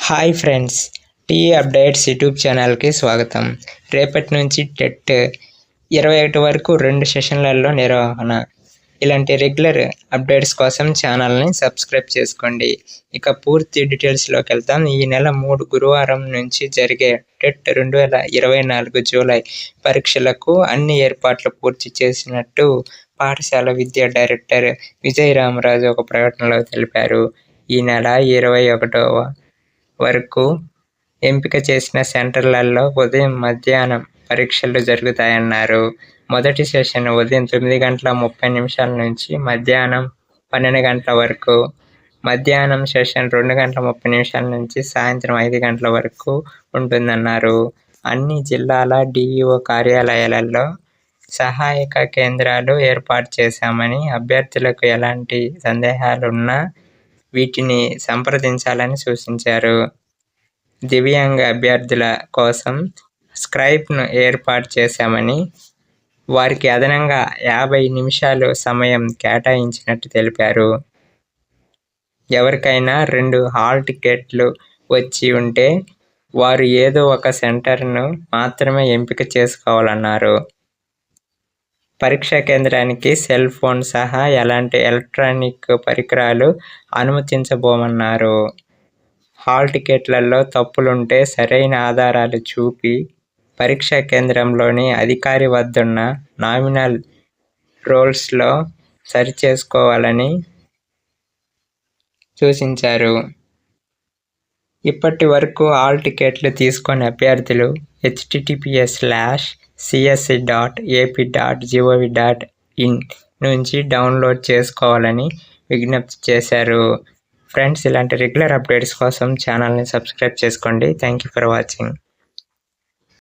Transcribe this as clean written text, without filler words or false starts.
Hi friends, tea updates YouTube ఛానల్కి స్వాగతం. రేపటి నుంచి టెట్ 21 వరకు 2 సెషన్లలో నిర్వహణ. ఇలాంటి రెగ్యులర్ అప్డేట్స్ కోసం ఛానల్ని సబ్స్క్రైబ్ చేసుకోండి. ఇక పూర్తి డీటెయిల్స్లోకి వెళ్తాం. ఈ నెల 3 గురువారం నుంచి జరిగే టెట్ 2024 జూలై పరీక్షలకు అన్ని ఏర్పాట్లు పూర్తి చేసినట్టు పాఠశాల విద్యా డైరెక్టర్ విజయ్ రామరాజు ఒక ప్రకటనలో తెలిపారు. ఈ నెల 21వ వరకు ఎంపిక చేసిన సెంటర్లలో ఉదయం మధ్యాహ్నం పరీక్షలు జరుగుతాయన్నారు. మొదటి సెషన్ ఉదయం 9:30 నుంచి మధ్యాహ్నం 12 గంటల వరకు, మధ్యాహ్నం సెషన్ 2:30 నుంచి సాయంత్రం 5 గంటల వరకు ఉంటుందన్నారు. అన్ని జిల్లాల డిఈఓ కార్యాలయాలలో సహాయక కేంద్రాలు ఏర్పాటు చేశామని, అభ్యర్థులకు ఎలాంటి సందేహాలున్నా వీటిని సంప్రదించాలని సూచించారు. దివ్యాంగ అభ్యర్థుల కోసం స్క్రైబ్ను ఏర్పాటు చేశామని, వారికి అదనంగా 50 నిమిషాలు సమయం కేటాయించినట్టు తెలిపారు. ఎవరికైనా 2 హాల్ టికెట్లు వచ్చి ఉంటే వారు ఏదో ఒక సెంటర్ను మాత్రమే ఎంపిక చేసుకోవాలన్నారు. పరీక్షా కేంద్రానికి సెల్ ఫోన్ సహా ఎలాంటి ఎలక్ట్రానిక్ పరికరాలు అనుమతించబోమన్నారు. హాల్ టికెట్లలో తప్పులుంటే సరైన ఆధారాలు చూపి పరీక్షా కేంద్రంలోని అధికారి వద్దున్న నామినల్ రోల్స్లో సరిచేసుకోవాలని సూచించారు. ఇప్పటి వరకు హాల్ టికెట్లు తీసుకునే అభ్యర్థులు https://csc.ap.gov.in నుంచి డౌన్లోడ్ చేసుకోవాలని విజ్ఞప్తి చేశారు. ఫ్రెండ్స్, ఇలాంటి రెగ్యులర్ అప్డేట్స్ కోసం ఛానల్ని సబ్స్క్రైబ్ చేసుకోండి. Thank you for watching.